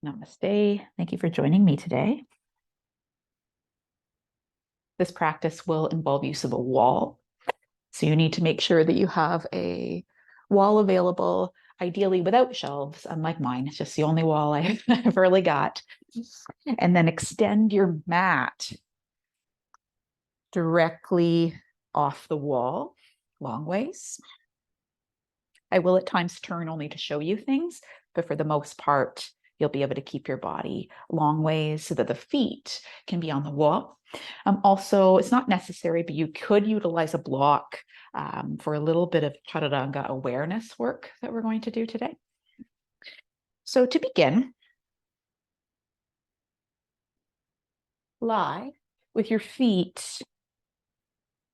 Namaste. Thank you for joining me today. This practice will involve use of a wall. So you need to make sure that you have a wall available, ideally without shelves, unlike mine. It's just the only wall I've really got. And then extend your mat directly off the wall, long ways. I will at times turn only to show you things, but for the most part, you'll be able to keep your body long ways so that the feet can be on the wall. Also, it's not necessary, but you could utilize a block for a little bit of chaturanga awareness work that we're going to do today. So to begin, lie with your feet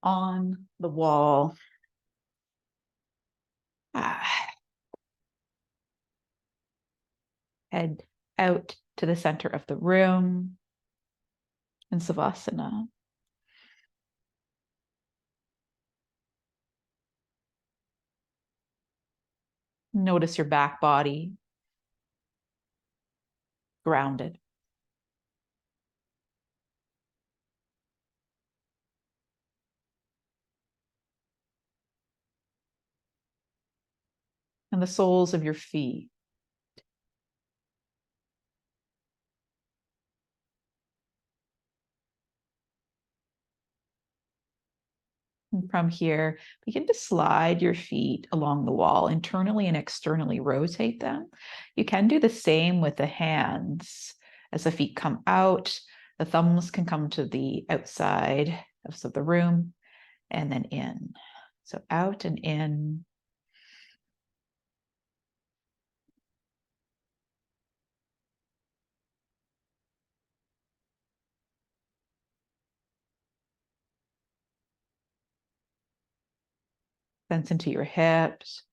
on the wall. Head out to the center of the room in Savasana. Notice your back body grounded. And the soles of your feet. And from here, begin to slide your feet along the wall, internally and externally rotate them. You can do the same with the hands. As the feet come out, the thumbs can come to the outside of the room and then in. So out and in. Sense into your hips.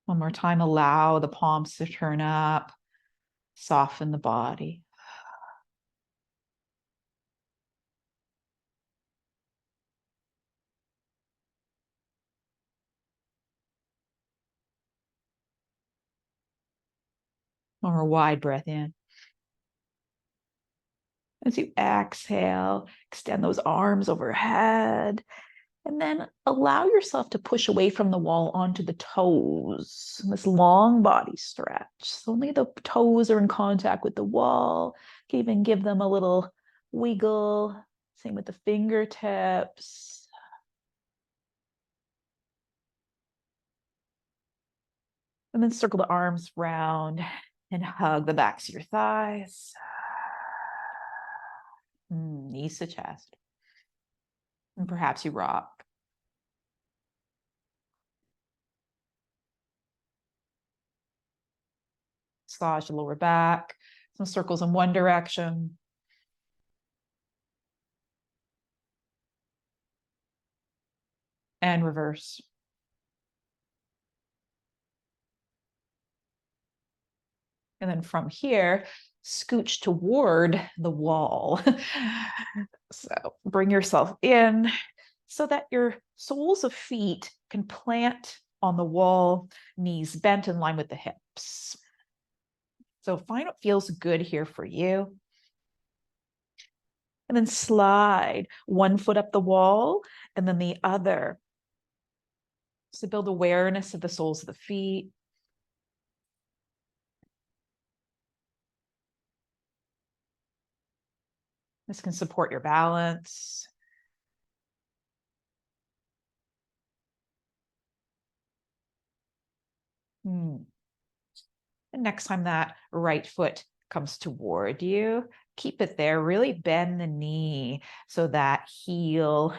One more time, allow the palms to turn up, soften the body. One more wide breath in. As you exhale, extend those arms overhead. And then allow yourself to push away from the wall onto the toes. This long body stretch. So only the toes are in contact with the wall. You can even give them a little wiggle. Same with the fingertips. And then circle the arms round and hug the backs of your thighs. Knees to chest. And perhaps you rock. Massage the lower back. Some circles in one direction. And reverse. And then from here, scooch toward the wall. So bring yourself in so that your soles of feet can plant on the wall, knees bent in line with the hips. So find what feels good here for you. And then slide one foot up the wall and then the other. So build awareness of the soles of the feet. This can support your balance. And next time that right foot comes toward you, keep it there. Really bend the knee so that heel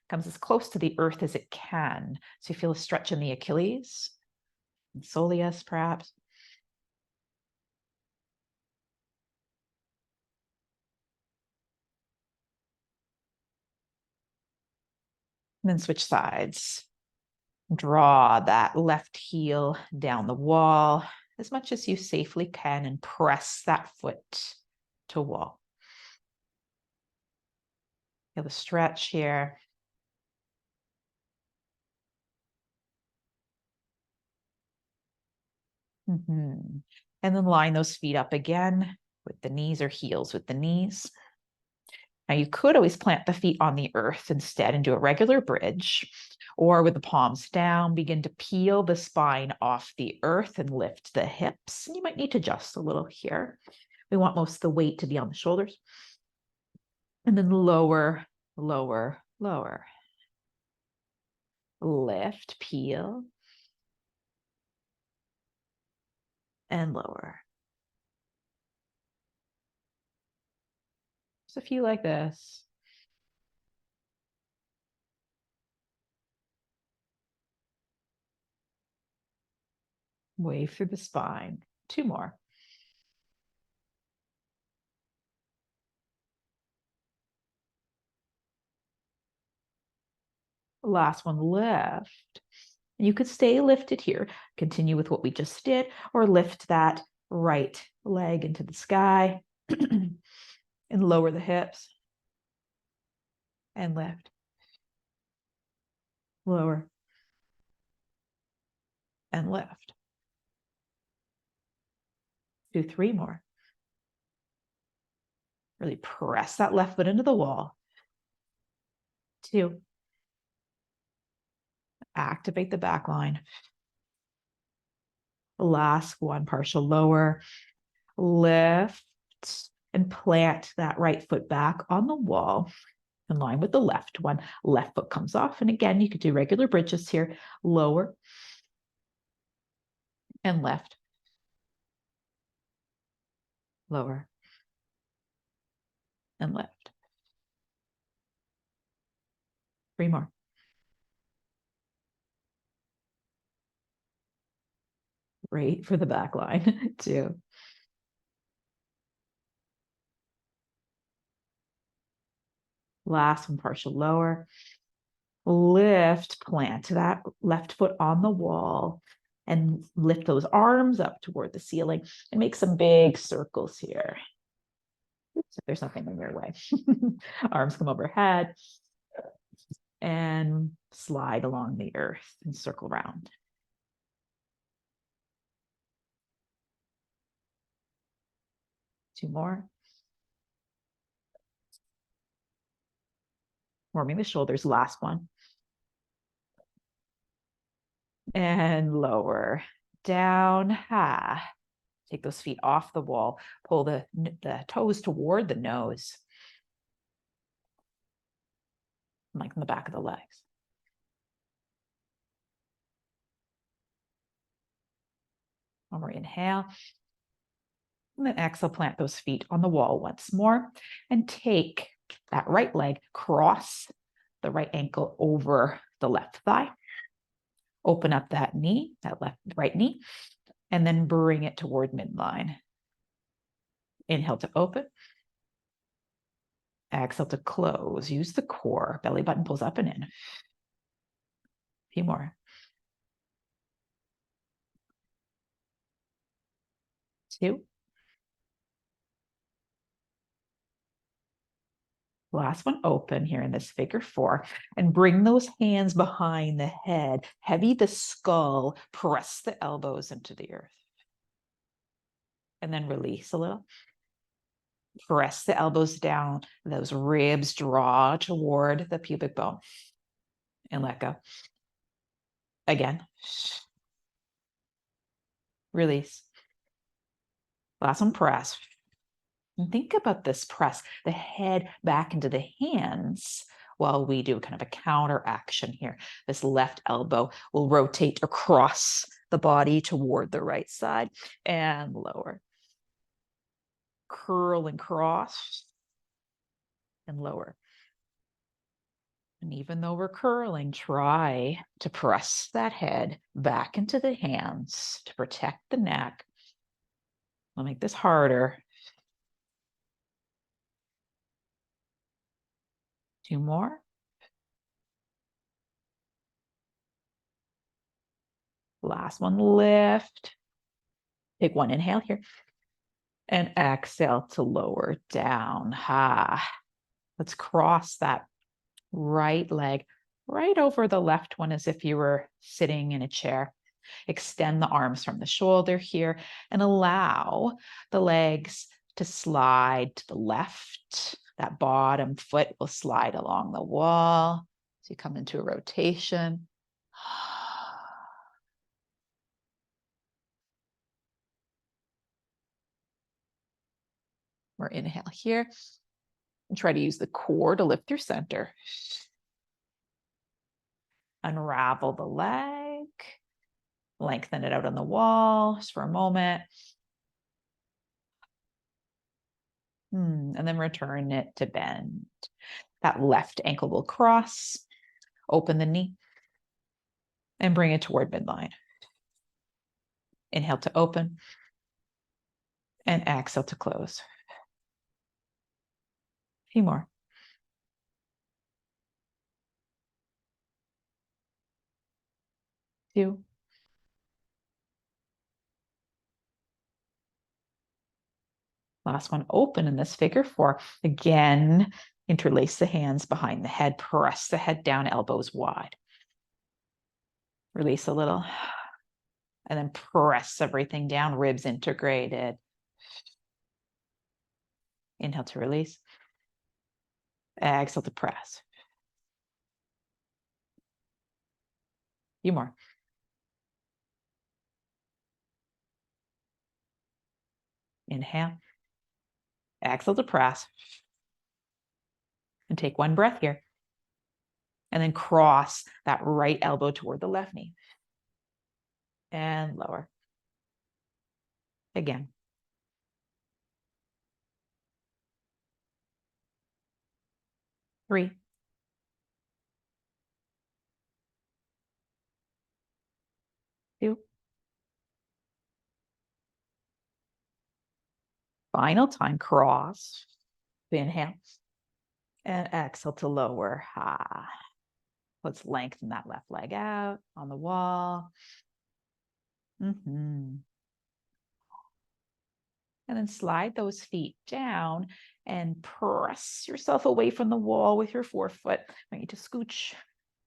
comes as close to the earth as it can. So you feel a stretch in the Achilles, and soleus perhaps. And then switch sides. Draw that left heel down the wall as much as you safely can and press that foot to wall. Feel the stretch here. And then line those feet up again with the knees, or heels with the knees. Now you could always plant the feet on the earth instead and do a regular bridge, or with the palms down, begin to peel the spine off the earth and lift the hips. You might need to adjust a little here. We want most of the weight to be on the shoulders. And then lower, lower, lower. Lift, peel, and lower. Just a few like this. Wave through the spine. 2 more. Last one, lift. You could stay lifted here. Continue with what we just did, or lift that right leg into the sky and lower the hips and lift. Lower and lift. Do 3 more. Really press that left foot into the wall. 2. Activate the back line. Last one, partial lower. Lift and plant that right foot back on the wall in line with the left one. Left foot comes off. And again, you could do regular bridges here. Lower and lift. Lower and lift. 3 more. Great for the back line. 2. Last one, partial lower. Lift, plant that left foot on the wall and lift those arms up toward the ceiling and make some big circles here. Oops, if there's nothing in your way. Arms come overhead and slide along the earth and circle around. 2 more. Warming the shoulders, last one. And lower, down, Take those feet off the wall, pull the toes toward the nose. Lengthen the back of the legs. One more inhale. And then exhale, plant those feet on the wall once more and take that right leg, cross the right ankle over the left thigh. Open up that knee, that right knee, and then bring it toward midline. Inhale to open. Exhale to close. Use the core. Belly button pulls up and in. A few more. 2. Last one, open here in this figure 4, and bring those hands behind the head. Heavy the skull. Press the elbows into the earth. And then release a little. Press the elbows down. Those ribs draw toward the pubic bone. And let go. Again. Release. Last one, press. And think about this press, the head back into the hands while we do kind of a counter action here. This left elbow will rotate across the body toward the right side and lower. Curl and cross and lower. And even though we're curling, try to press that head back into the hands to protect the neck. I'll make this harder. 2 more. Last one, lift. Take 1 inhale here. And exhale to lower down. Let's cross that right leg right over the left one as if you were sitting in a chair. Extend the arms from the shoulder here and allow the legs to slide to the left. That bottom foot will slide along the wall. So you come into a rotation. Or inhale here. And try to use the core to lift your center. Unravel the leg. Lengthen it out on the wall just for a moment. And then return it to bend. That left ankle will cross. Open the knee and bring it toward midline. Inhale to open and exhale to close. A few more. 2. Last one, open in this figure 4. Again, interlace the hands behind the head, press the head down, elbows wide. Release a little, and then press everything down, ribs integrated. Inhale to release. Exhale to press. A few more. Inhale. Exhale to press. And take one breath here. And then cross that right elbow toward the left knee. And lower. Again. 3. 2. Final time, cross. Inhale. And exhale to lower. Let's lengthen that left leg out on the wall. And then slide those feet down and press yourself away from the wall with your forefoot. I want you to scooch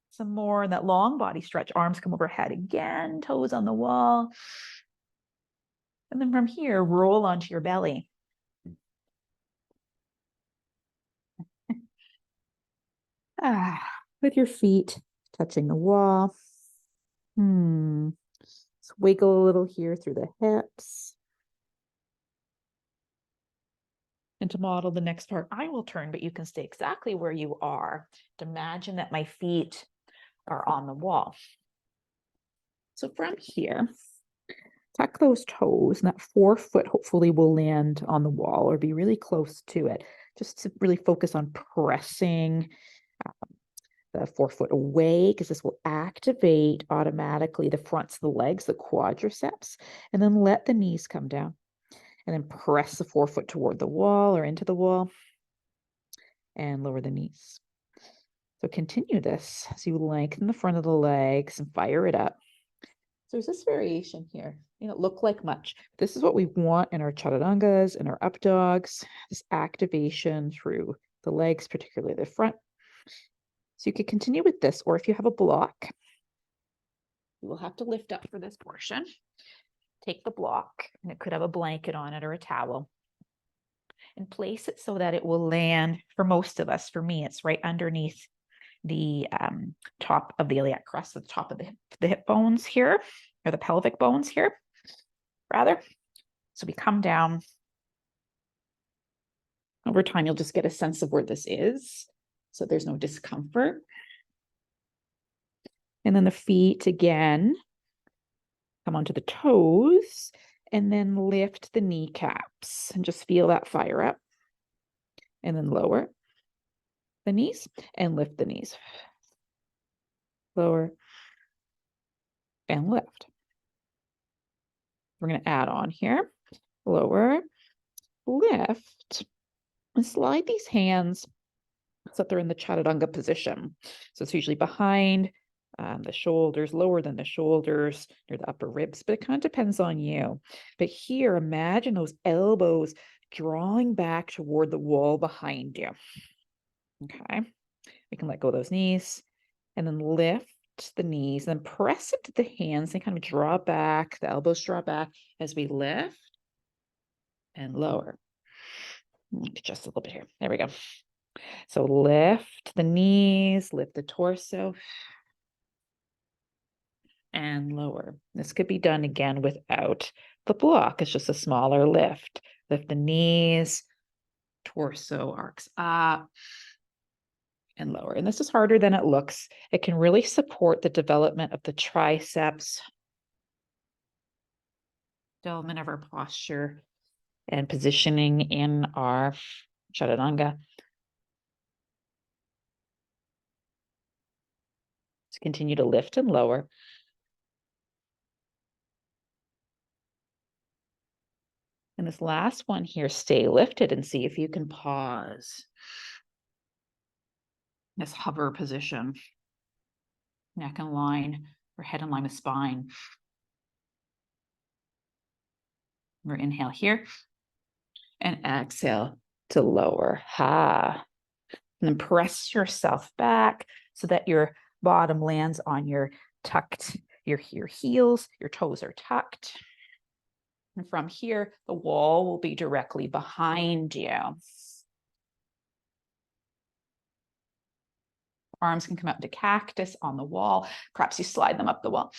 some more in that long body stretch. Arms come overhead again, toes on the wall. And then from here, roll onto your belly. With your feet touching the wall. Just wiggle a little here through the hips. And to model the next part, I will turn, but you can stay exactly where you are. To imagine that my feet are on the wall. So from here, tuck those toes, and that forefoot hopefully will land on the wall or be really close to it, just to really focus on pressing the forefoot away, because this will activate automatically the fronts of the legs, the quadriceps, and then let the knees come down. And then press the forefoot toward the wall or into the wall and lower the knees. So continue this as you lengthen the front of the legs and fire it up. So there's this variation here. It doesn't look like much. This is what we want in our chaturangas and our up dogs, this activation through the legs, particularly the front. So you could continue with this, or if you have a block, you will have to lift up for this portion. Take the block, and it could have a blanket on it or a towel, and place it so that it will land, for most of us, for me, it's right underneath the top of the iliac crest, the top of the hip bones here, or the pelvic bones here, rather. So we come down. Over time, you'll just get a sense of where this is, so there's no discomfort. And then the feet again, come onto the toes, and then lift the kneecaps and just feel that fire up. And then lower the knees and lift the knees. Lower and lift. We're going to add on here. Lower, lift, and slide these hands so that they're in the chaturanga position. So it's usually behind the shoulders, lower than the shoulders, near the upper ribs, but it kind of depends on you. But here, imagine those elbows drawing back toward the wall behind you. Okay, we can let go of those knees and then lift the knees, then press into the hands and kind of draw back, the elbows draw back as we lift and lower. Just a little bit here. There we go. So lift the knees, lift the torso, and lower. This could be done again without the block. It's just a smaller lift. Lift the knees, torso arcs up and lower. And this is harder than it looks. It can really support the development of the triceps, development of our posture, and positioning in our chaturanga. Let's continue to lift and lower. And this last one here, stay lifted and see if you can pause. This hover position, neck in line or head in line with spine. We're inhale here and exhale to lower. Ha. And then press yourself back so that your bottom lands on your tucked, your heels, your toes are tucked. And from here, the wall will be directly behind you. Arms can come up to cactus on the wall. Perhaps you slide them up the wall.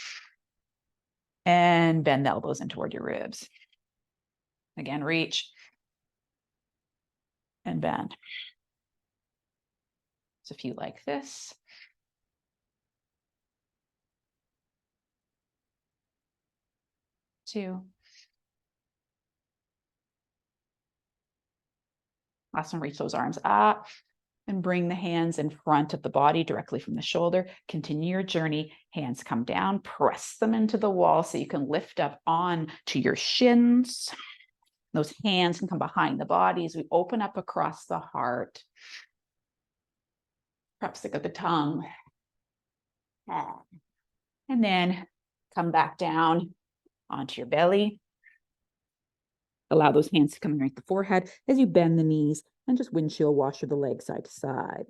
And bend the elbows in toward your ribs. Again, reach and bend. There's a few like this. Two. Last one, reach those arms up and bring the hands in front of the body directly from the shoulder. Continue your journey. Hands come down, press them into the wall so you can lift up on to your shins. Those hands can come behind the body as we open up across the heart. Perhaps stick out the tongue. And then come back down onto your belly. Allow those hands to come underneath the forehead as you bend the knees and just windshield washer the legs side to side.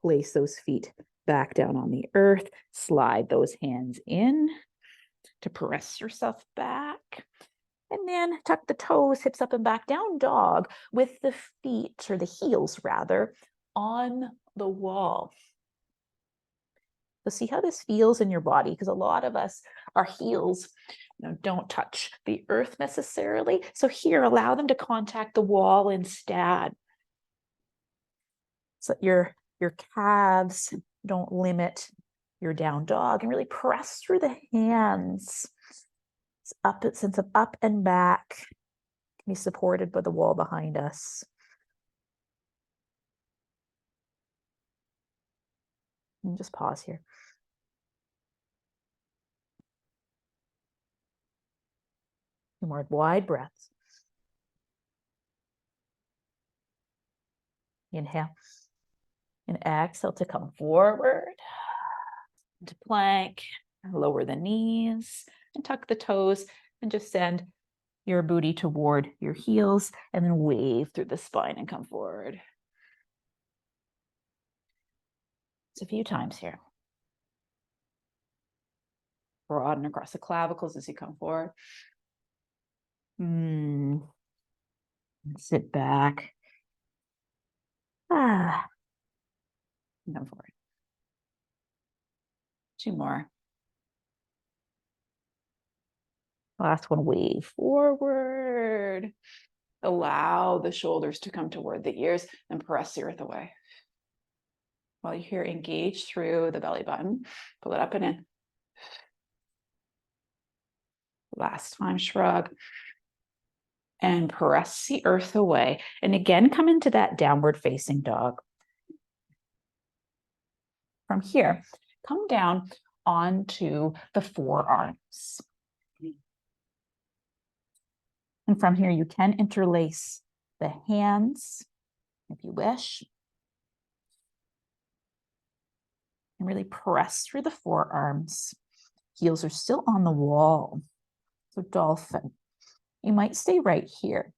Place those feet back down on the earth. Slide those hands in to press yourself back. And then tuck the toes, hips up and back, down dog with the feet, or the heels rather, on the wall. So see how this feels in your body, because a lot of us, our heels, don't touch the earth necessarily. So here, allow them to contact the wall instead. So your calves don't limit your down dog, and really press through the hands. It's up, a sense of up and back. Can be supported by the wall behind us. And just pause here. Two more wide breaths. Inhale and exhale to come forward into plank. Lower the knees and tuck the toes and just send your booty toward your heels and then wave through the spine and come forward. It's a few times here. Broaden across the clavicles as you come forward. Sit back. And come forward. Two more. Last one, wave forward. Allow the shoulders to come toward the ears and press the earth away. While you're here, engage through the belly button. Pull it up and in. Last time, shrug. And press the earth away. And again, come into that downward facing dog. From here, come down onto the forearms. And from here, you can interlace the hands if you wish. And really press through the forearms. Heels are still on the wall. So dolphin. You might stay right here.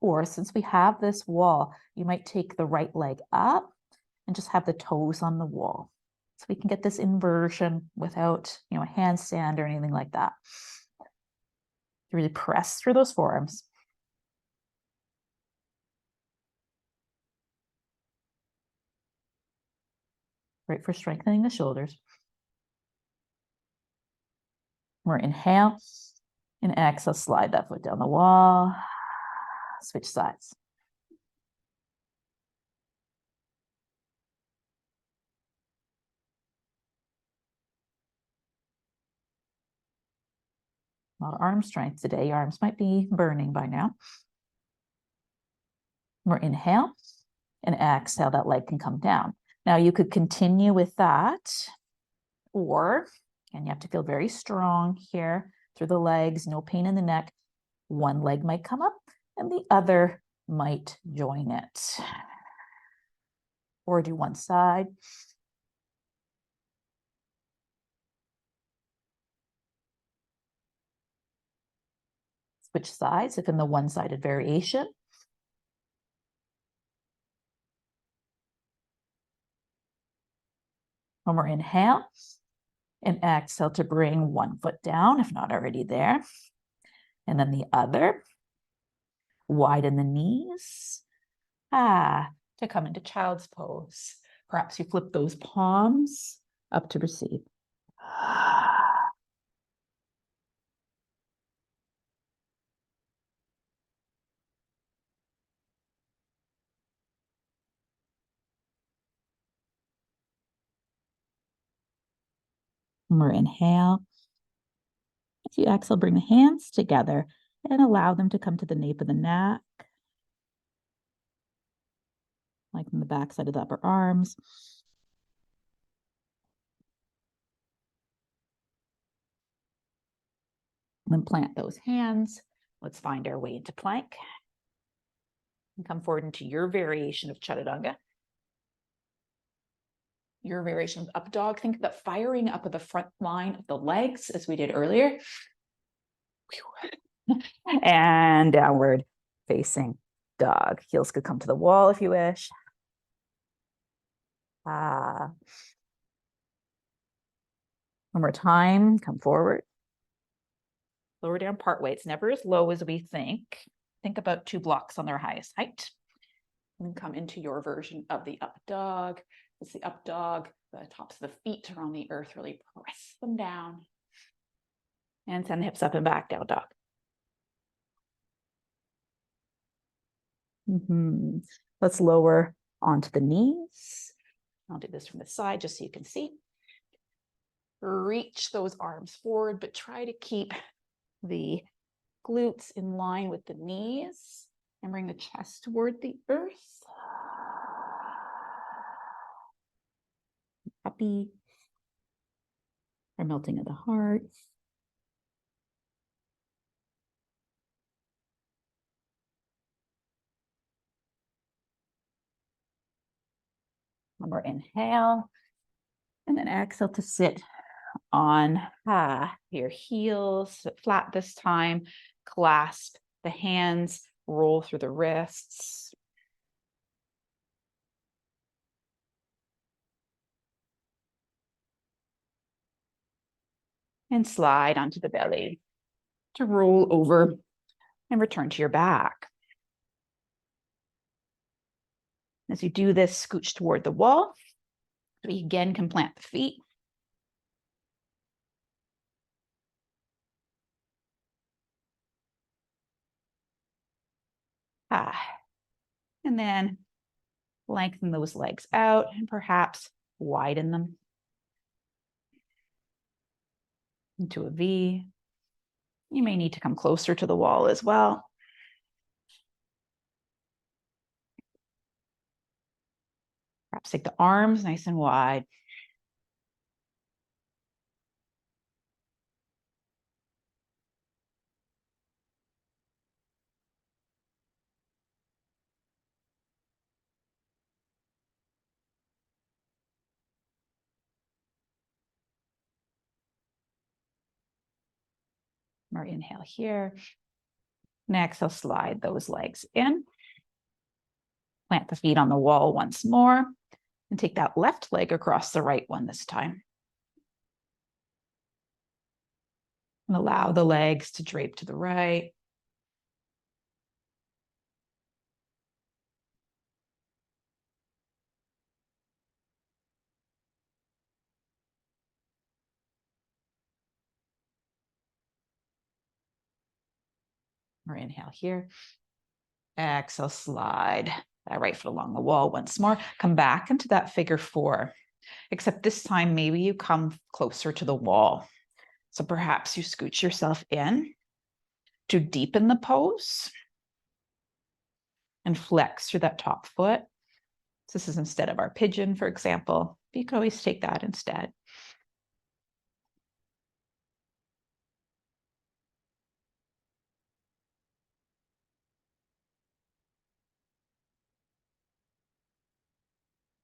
Or since we have this wall, you might take the right leg up and just have the toes on the wall. So we can get this inversion without, a handstand or anything like that. You really press through those forearms. Great for strengthening the shoulders. More inhale and exhale, slide that foot down the wall. Switch sides. A lot of arm strength today. Your arms might be burning by now. More inhale and exhale, that leg can come down. Now you could continue with that, or, and you have to feel very strong here through the legs, no pain in the neck. One leg might come up and the other might join it. Or do one side. Switch sides if in the one-sided variation. One more inhale and exhale to bring one foot down, if not already there. And then the other. Widen the knees. To come into child's pose. Perhaps you flip those palms up to receive. More inhale. As you exhale, bring the hands together and allow them to come to the nape of the neck, like from the back side of the upper arms. And then plant those hands. Let's find our way into plank. And come forward into your variation of chaturanga. Your variation of up dog. Think about firing up of the front line of the legs as we did earlier. And downward facing dog. Heels could come to the wall if you wish. One more time, come forward. Lower down part way. It's never as low as we think. Think about 2 blocks on their highest height. And come into your version of the up dog. It's the up dog. The tops of the feet are on the earth. Really press them down. And send the hips up and back, down dog. Let's lower onto the knees. I'll do this from the side just so you can see. Reach those arms forward, but try to keep the glutes in line with the knees and bring the chest toward the earth. Happy. Our melting of the heart. One more inhale. And then exhale to sit on your heels, sit flat this time. Clasp the hands, roll through the wrists. And slide onto the belly to roll over and return to your back. As you do this, scooch toward the wall. We again can plant the feet. And then lengthen those legs out and perhaps widen them into a V. You may need to come closer to the wall as well. Perhaps take the arms nice and wide. More inhale here. And exhale, slide those legs in. Plant the feet on the wall once more. And take that left leg across the right one this time. And allow the legs to drape to the right. Or inhale here. Exhale, slide that right foot along the wall once more. Come back into that figure four, except this time maybe you come closer to the wall. So perhaps you scooch yourself in to deepen the pose and flex through that top foot. So this is instead of our pigeon, for example. You can always take that instead.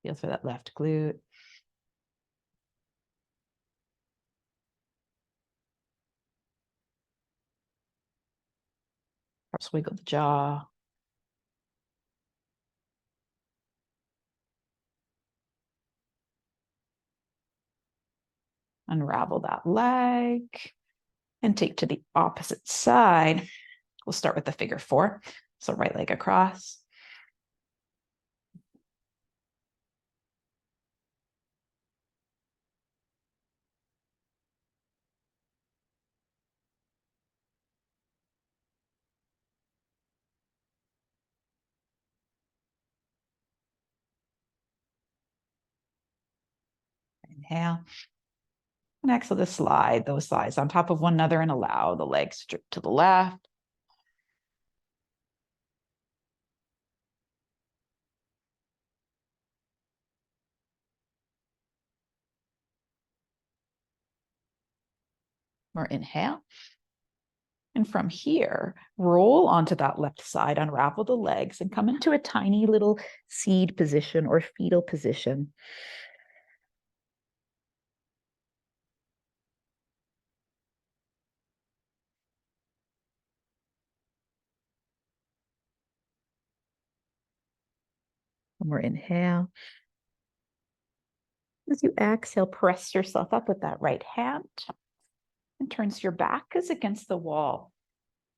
Feel through that left glute. Perhaps wiggle the jaw. Unravel that leg and take to the opposite side. We'll start with the figure four. So right leg across. Inhale. And exhale to slide those thighs on top of one another and allow the legs to drip to the left. Or inhale. And from here, roll onto that left side, unravel the legs, and come into a tiny little seed position or fetal position. One more inhale. As you exhale, press yourself up with that right hand and turns your back is against the wall.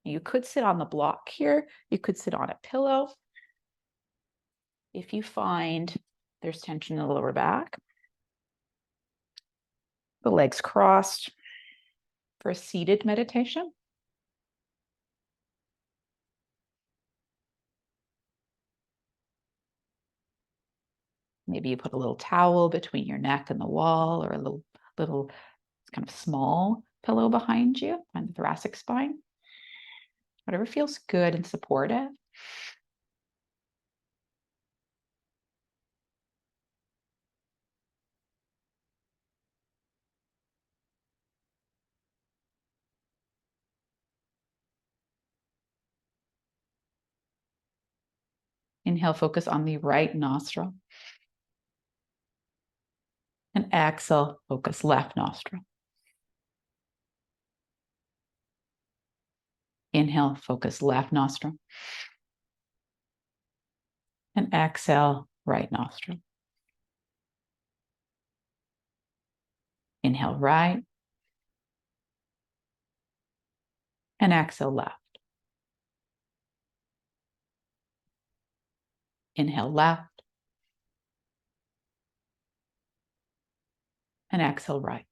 You could sit on the block here. You could sit on a pillow. If you find there's tension in the lower back, the legs crossed for a seated meditation. Maybe you put a little towel between your neck and the wall, or a little kind of small pillow behind you on the thoracic spine. Whatever feels good and supportive. Inhale, focus on the right nostril. And exhale, focus left nostril. Inhale, focus left nostril. And exhale, right nostril. Inhale, right. And exhale, left. Inhale, left. And exhale, right.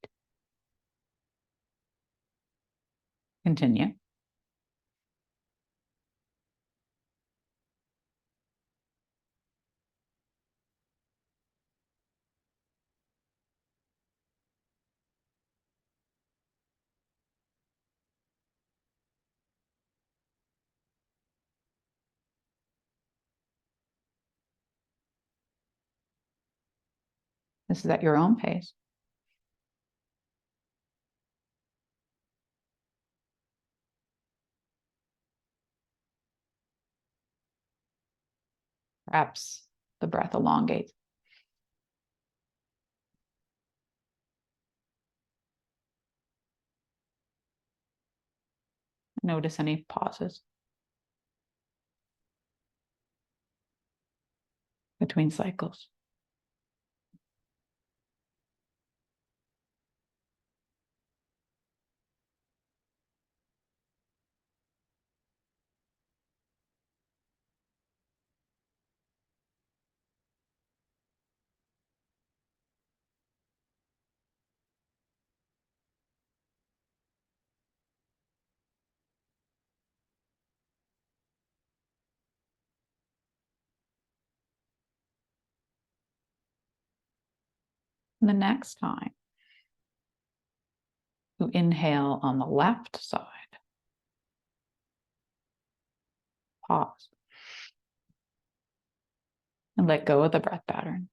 Continue. This is at your own pace. Perhaps the breath elongates. Notice any pauses. between cycles. And the next time you inhale on the left side, pause and let go of the breath pattern.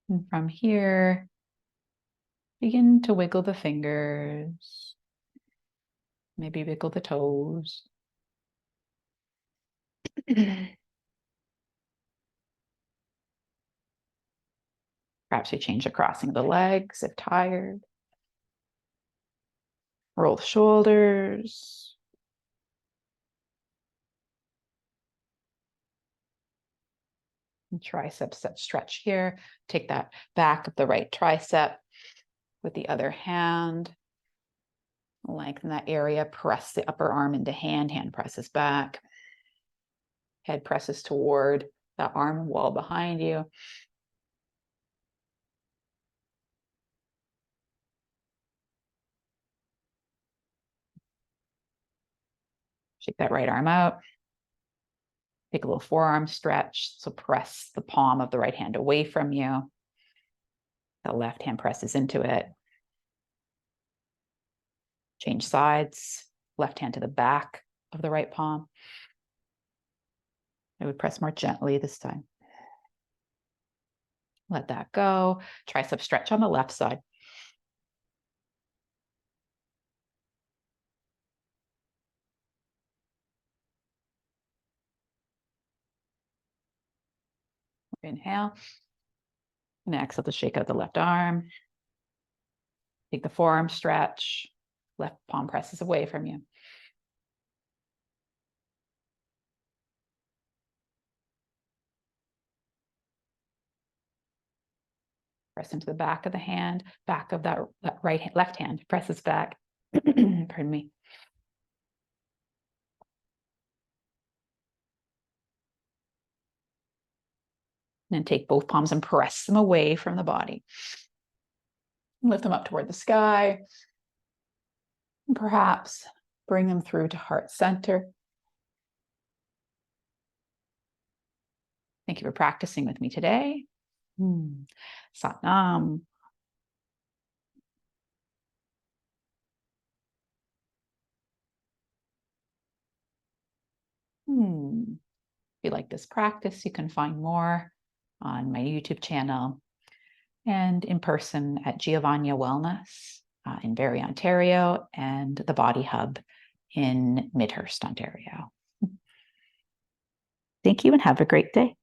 And from here, begin to wiggle the fingers, maybe wiggle the toes. Perhaps you change the crossing of the legs if tired. Roll the shoulders. And tricep stretch here. Take that back of the right tricep with the other hand. Lengthen that area. Press the upper arm into hand. Hand presses back. Head presses toward that arm wall behind you. Shake that right arm out. Take a little forearm stretch. So press the palm of the right hand away from you. The left hand presses into it. Change sides. Left hand to the back of the right palm. I would press more gently this time. Let that go. Tricep stretch on the left side. Inhale. And exhale to shake out the left arm. Take the forearm stretch. Left palm presses away from you. Press into the back of the hand, back of that left hand presses back. Pardon me. And then take both palms and press them away from the body. Lift them up toward the sky. And perhaps bring them through to heart center. Thank you for practicing with me today. Sat Nam. If you like this practice, you can find more on my YouTube channel and in person at Giovanni Wellness in Barrie, Ontario, and the Body Hub in Midhurst, Ontario. Thank you and have a great day.